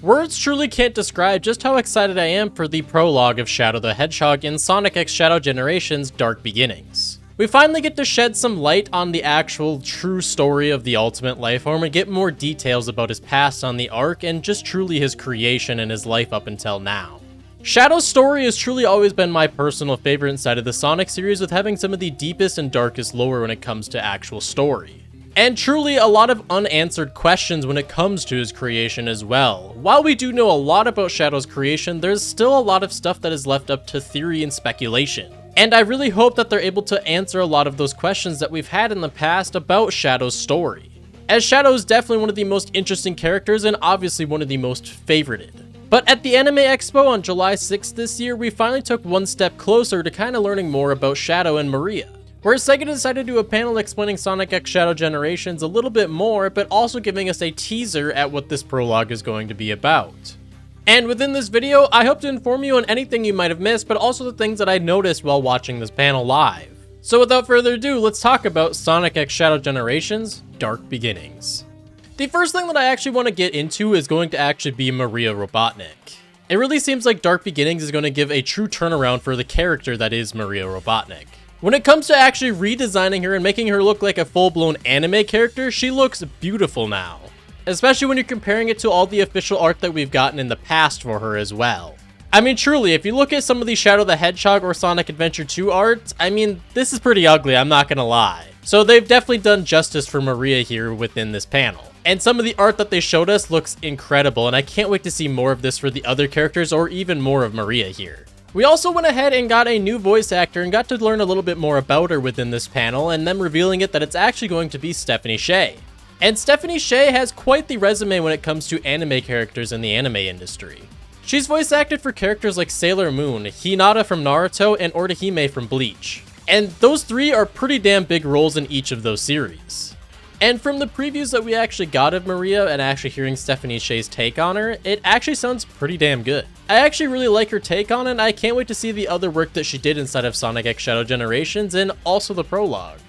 Words truly can't describe just how excited I am for the prologue of Shadow the Hedgehog in Sonic X Shadow Generations Dark Beginnings. We finally get to shed some light on the actual true story of the Ultimate Lifeform and get more details about his past on the arc and just truly his creation and his life up until now. Shadow's story has truly always been my personal favorite inside of the Sonic series, with having some of the deepest and darkest lore when it comes to actual story. And truly a lot of unanswered questions when it comes to his creation as well. While we do know a lot about Shadow's creation, there's still a lot of stuff that is left up to theory and speculation. And I really hope that they're able to answer a lot of those questions that we've had in the past about Shadow's story, as Shadow is definitely one of the most interesting characters and obviously one of the most favorited. But at the Anime Expo on July 6th this year, we finally took one step closer to kind of learning more about Shadow and Maria, where Sega decided to do a panel explaining Sonic X Shadow Generations a little bit more, but also giving us a teaser at what this prologue is going to be about. And within this video, I hope to inform you on anything you might have missed, but also the things that I noticed while watching this panel live. So without further ado, let's talk about Sonic X Shadow Generations Dark Beginnings. The first thing that I actually want to get into is going to actually be Maria Robotnik. It really seems like Dark Beginnings is going to give a true turnaround for the character that is Maria Robotnik. When it comes to actually redesigning her and making her look like a full-blown anime character, she looks beautiful now. Especially when you're comparing it to all the official art that we've gotten in the past for her as well. I mean, truly, if you look at some of the Shadow the Hedgehog or Sonic Adventure 2 art, I mean, this is pretty ugly, I'm not gonna lie. So they've definitely done justice for Maria here within this panel. And some of the art that they showed us looks incredible, and I can't wait to see more of this for the other characters or even more of Maria here. We also went ahead and got a new voice actor and got to learn a little bit more about her within this panel, and them revealing it that it's actually going to be Stephanie Sheh. And Stephanie Sheh has quite the resume when it comes to anime characters in the anime industry. She's voice acted for characters like Sailor Moon, Hinata from Naruto, and Orihime from Bleach. And those three are pretty damn big roles in each of those series. And from the previews that we actually got of Maria and actually hearing Stephanie Sheh's take on her, it actually sounds pretty damn good. I actually really like her take on it, and I can't wait to see the other work that she did inside of Sonic X Shadow Generations and also the prologue.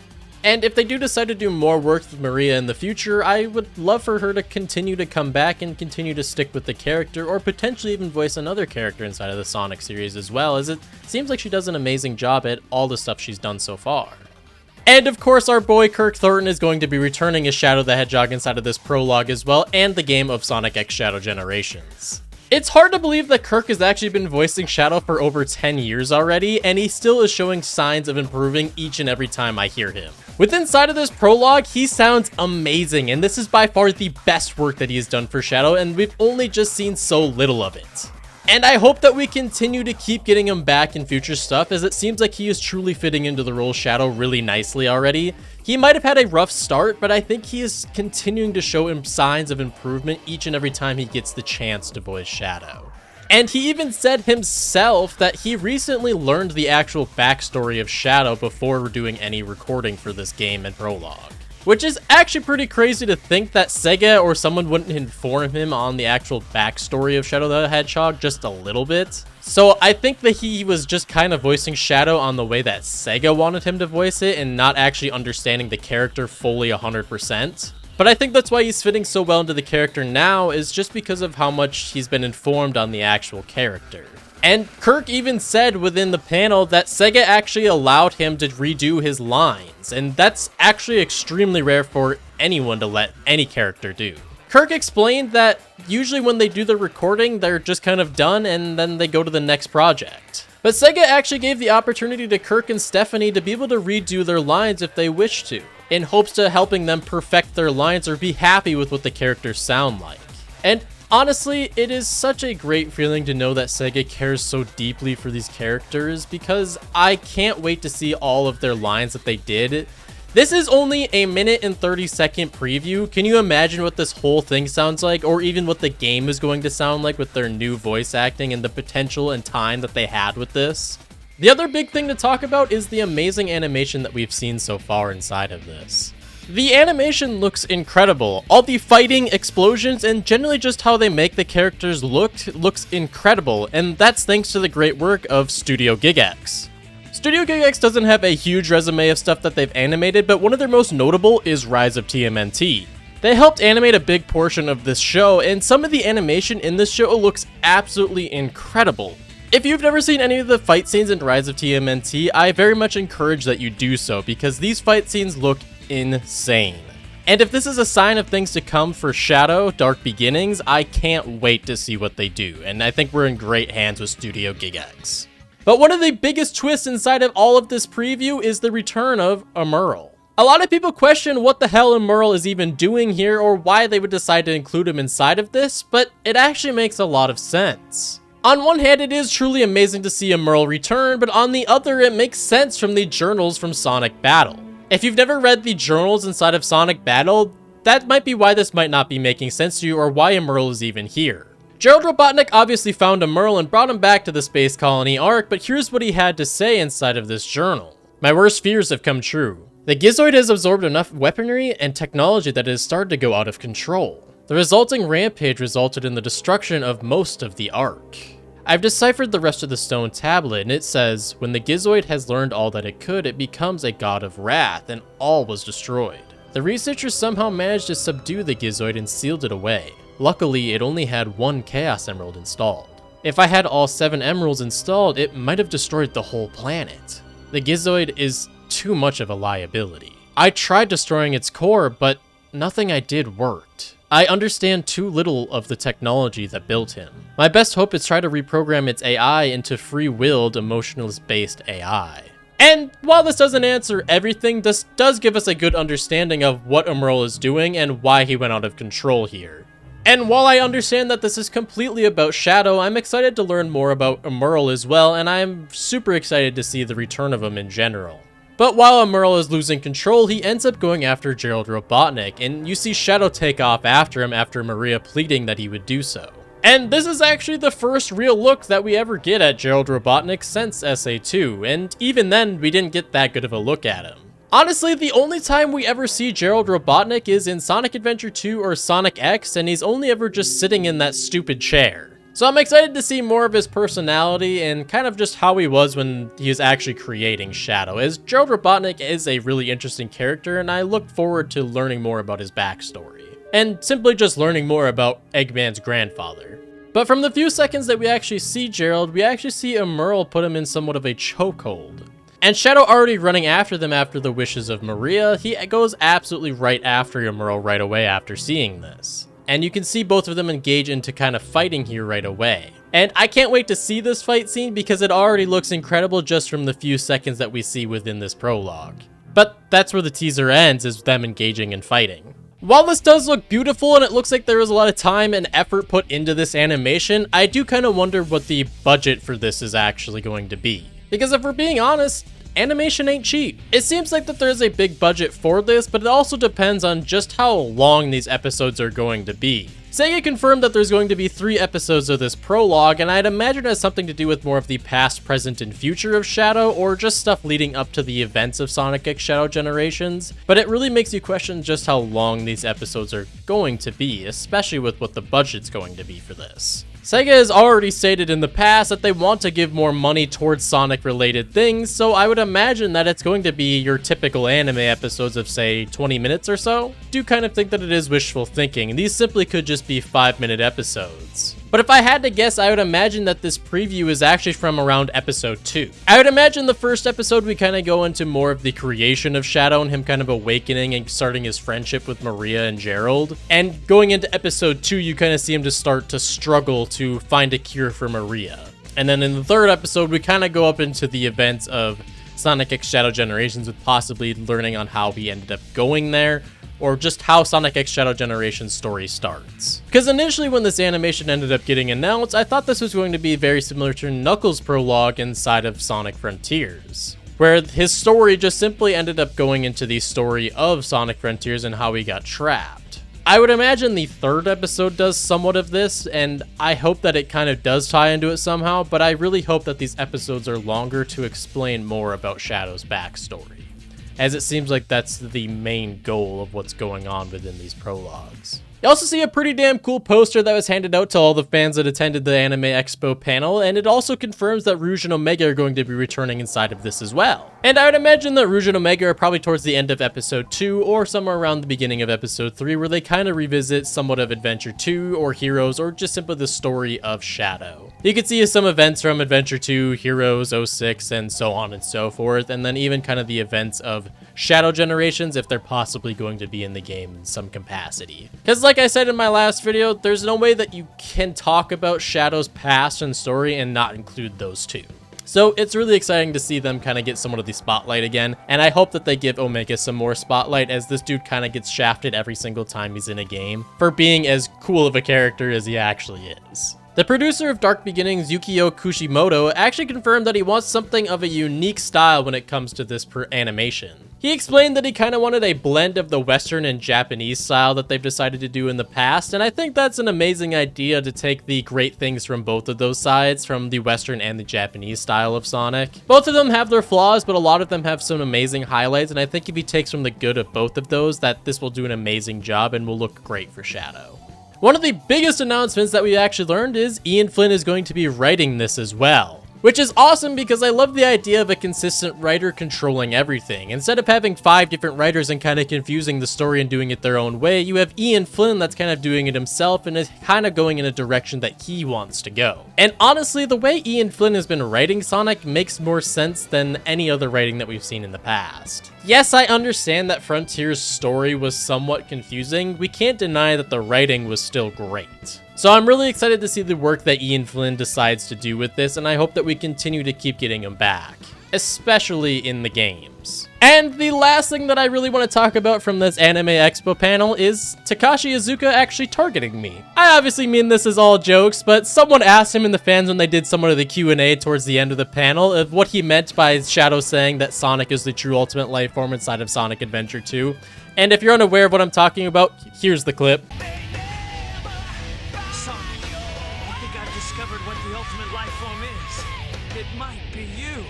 And if they do decide to do more work with Maria in the future, I would love for her to continue to come back and continue to stick with the character, or potentially even voice another character inside of the Sonic series as well, as it seems like she does an amazing job at all the stuff she's done so far. And of course, our boy Kirk Thornton is going to be returning as Shadow the Hedgehog inside of this prologue as well, and the game of Sonic X Shadow Generations. It's hard to believe that Kirk has actually been voicing Shadow for over 10 years already, and he still is showing signs of improving each and every time I hear him. With inside of this prologue, he sounds amazing, and this is by far the best work that he has done for Shadow, and we've only just seen so little of it. And I hope that we continue to keep getting him back in future stuff, as it seems like he is truly fitting into the role Shadow really nicely already. He might have had a rough start, but I think he is continuing to show him signs of improvement each and every time he gets the chance to voice Shadow. And he even said himself that he recently learned the actual backstory of Shadow before doing any recording for this game and prologue. Which is actually pretty crazy to think that Sega or someone wouldn't inform him on the actual backstory of Shadow the Hedgehog just a little bit. So I think that he was just kind of voicing Shadow on the way that Sega wanted him to voice it and not actually understanding the character fully 100%. But I think that's why he's fitting so well into the character now, is just because of how much he's been informed on the actual character. And Kirk even said within the panel that Sega actually allowed him to redo his lines, and that's actually extremely rare for anyone to let any character do. Kirk explained that usually when they do the recording, they're just kind of done and then they go to the next project. But Sega actually gave the opportunity to Kirk and Stephanie to be able to redo their lines if they wish to, in hopes to helping them perfect their lines or be happy with what the characters sound like. And honestly, it is such a great feeling to know that Sega cares so deeply for these characters, because I can't wait to see all of their lines that they did. This is only a minute and 30-second preview. Can you imagine what this whole thing sounds like, or even what the game is going to sound like with their new voice acting and the potential and time that they had with this? The other big thing to talk about is the amazing animation that we've seen so far inside of this. The animation looks incredible. All the fighting, explosions, and generally just how they make the characters looks incredible, and that's thanks to the great work of Studio Giggex. Studio Giggex doesn't have a huge resume of stuff that they've animated, but one of their most notable is Rise of TMNT. They helped animate a big portion of this show, and some of the animation in this show looks absolutely incredible. If you've never seen any of the fight scenes in Rise of TMNT, I very much encourage that you do so, because these fight scenes look insane. And if this is a sign of things to come for Shadow Dark Beginnings, I can't wait to see what they do, and I think we're in great hands with Studio Giggex. But one of the biggest twists inside of all of this preview is the return of Emerl. A lot of people question what the hell Emerl is even doing here, or why they would decide to include him inside of this, but it actually makes a lot of sense. On one hand, it is truly amazing to see Emerl return, but on the other, it makes sense from the journals from Sonic Battle. If you've never read the journals inside of Sonic Battle, that might be why this might not be making sense to you, or why Emerl is even here. Gerald Robotnik obviously found Emerl and brought him back to the Space Colony Ark, but here's what he had to say inside of this journal. My worst fears have come true. The Gizoid has absorbed enough weaponry and technology that it has started to go out of control. The resulting rampage resulted in the destruction of most of the Ark. I've deciphered the rest of the stone tablet, and it says, when the Gizoid has learned all that it could, it becomes a god of wrath, and all was destroyed. The researchers somehow managed to subdue the Gizoid and sealed it away. Luckily, it only had one Chaos Emerald installed. If I had all 7 emeralds installed, it might have destroyed the whole planet. The Gizoid is too much of a liability. I tried destroying its core, but nothing I did worked. I understand too little of the technology that built him. My best hope is try to reprogram its AI into free-willed, emotionless-based AI. And while this doesn't answer everything, this does give us a good understanding of what Emerl is doing and why he went out of control here. And while I understand that this is completely about Shadow, I'm excited to learn more about Emerl as well, and I'm super excited to see the return of him in general. But while Emerl is losing control, he ends up going after Gerald Robotnik, and you see Shadow take off after him after Maria pleading that he would do so. And this is actually the first real look that we ever get at Gerald Robotnik since SA2, and even then, we didn't get that good of a look at him. Honestly, the only time we ever see Gerald Robotnik is in Sonic Adventure 2 or Sonic X, and he's only ever just sitting in that stupid chair. So I'm excited to see more of his personality and kind of just how he was when he was actually creating Shadow, as Gerald Robotnik is a really interesting character, and I look forward to learning more about his backstory. And simply just learning more about Eggman's grandfather. But from the few seconds that we actually see Gerald, we actually see Emerl put him in somewhat of a chokehold. And Shadow already running after them after the wishes of Maria, he goes absolutely right after Emerl right away after seeing this. And you can see both of them engage into kind of fighting here right away. And I can't wait to see this fight scene because it already looks incredible just from the few seconds that we see within this prologue. But that's where the teaser ends, is them engaging and fighting. While this does look beautiful and it looks like there was a lot of time and effort put into this animation, I do kind of wonder what the budget for this is actually going to be. Because if we're being honest, animation ain't cheap. It seems like that there's a big budget for this, but it also depends on just how long these episodes are going to be. Sega confirmed that there's going to be 3 episodes of this prologue, and I'd imagine it has something to do with more of the past, present, and future of Shadow, or just stuff leading up to the events of Sonic X Shadow Generations. But it really makes you question just how long these episodes are going to be, especially with what the budget's going to be for this. Sega has already stated in the past that they want to give more money towards Sonic-related things, so I would imagine that it's going to be your typical anime episodes of, say, 20 minutes or so. I do kind of think that it is wishful thinking, and these simply could just be 5-minute episodes. But if I had to guess, I would imagine that this preview is actually from around episode 2. I would imagine the first episode we kind of go into more of the creation of Shadow and him kind of awakening and starting his friendship with Maria and Gerald. And going into episode 2, you kind of see him to start to struggle to find a cure for Maria. And then in the third episode, we kind of go up into the events of Sonic X Shadow Generations with possibly learning on how he ended up going there, or just how Sonic X Shadow Generations story starts. Because initially when this animation ended up getting announced, I thought this was going to be very similar to Knuckles' prologue inside of Sonic Frontiers, where his story just simply ended up going into the story of Sonic Frontiers and how he got trapped. I would imagine the third episode does somewhat of this, and I hope that it kind of does tie into it somehow, but I really hope that these episodes are longer to explain more about Shadow's backstory, as it seems like that's the main goal of what's going on within these prologues. You also see a pretty damn cool poster that was handed out to all the fans that attended the Anime Expo panel, and it also confirms that Rouge and Omega are going to be returning inside of this as well. And I would imagine that Rouge and Omega are probably towards the end of episode 2 or somewhere around the beginning of episode 3, where they kind of revisit somewhat of Adventure 2 or Heroes or just simply the story of Shadow. You can see some events from Adventure 2, Heroes, 06, and so on and so forth, and then even kind of the events of Shadow Generations if they're possibly going to be in the game in some capacity. Because like I said in my last video, there's no way that you can talk about Shadow's past and story and not include those two. So it's really exciting to see them kind of get somewhat of the spotlight again, and I hope that they give Omega some more spotlight, as this dude kind of gets shafted every single time he's in a game for being as cool of a character as he actually is. The producer of Dark Beginnings, Yukio Kushimoto, actually confirmed that he wants something of a unique style when it comes to this animation. He explained that he kind of wanted a blend of the Western and Japanese style that they've decided to do in the past, and I think that's an amazing idea to take the great things from both of those sides, from the Western and the Japanese style of Sonic. Both of them have their flaws, but a lot of them have some amazing highlights, and I think if he takes from the good of both of those, that this will do an amazing job and will look great for Shadow. One of the biggest announcements that we actually learned is Ian Flynn is going to be writing this as well. Which is awesome because I love the idea of a consistent writer controlling everything. Instead of having 5 different writers and kind of confusing the story and doing it their own way, you have Ian Flynn that's kind of doing it himself and is kind of going in a direction that he wants to go. And honestly, the way Ian Flynn has been writing Sonic makes more sense than any other writing that we've seen in the past. Yes, I understand that Frontier's story was somewhat confusing. We can't deny that the writing was still great. So I'm really excited to see the work that Ian Flynn decides to do with this, and I hope that we continue to keep getting him back, especially in the games. And the last thing that I really want to talk about from this Anime Expo panel is Takashi Iizuka actually targeting me. I obviously mean this as all jokes, but someone asked him in the fans when they did somewhat of the Q&A towards the end of the panel of what he meant by Shadow saying that Sonic is the true ultimate life form inside of Sonic Adventure 2. And if you're unaware of what I'm talking about, here's the clip. Discovered what the ultimate life form is. It might be you.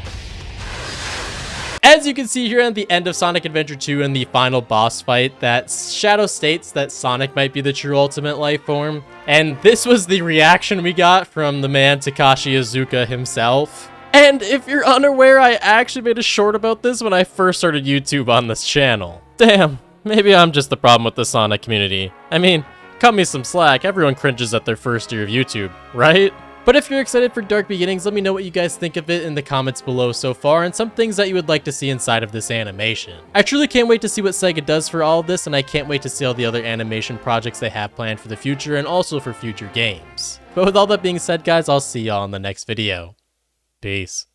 As you can see here at the end of Sonic Adventure 2 in the final boss fight, that Shadow states that Sonic might be the true ultimate life form. And this was the reaction we got from the man Takashi Iizuka himself. And if you're unaware, I actually made a short about this when I first started YouTube on this channel. Damn, maybe I'm just the problem with the Sonic community. I mean, cut me some slack, everyone cringes at their first year of YouTube, right? But if you're excited for Dark Beginnings, let me know what you guys think of it in the comments below so far, and some things that you would like to see inside of this animation. I truly can't wait to see what Sega does for all of this, and I can't wait to see all the other animation projects they have planned for the future, and also for future games. But with all that being said, guys, I'll see y'all in the next video. Peace.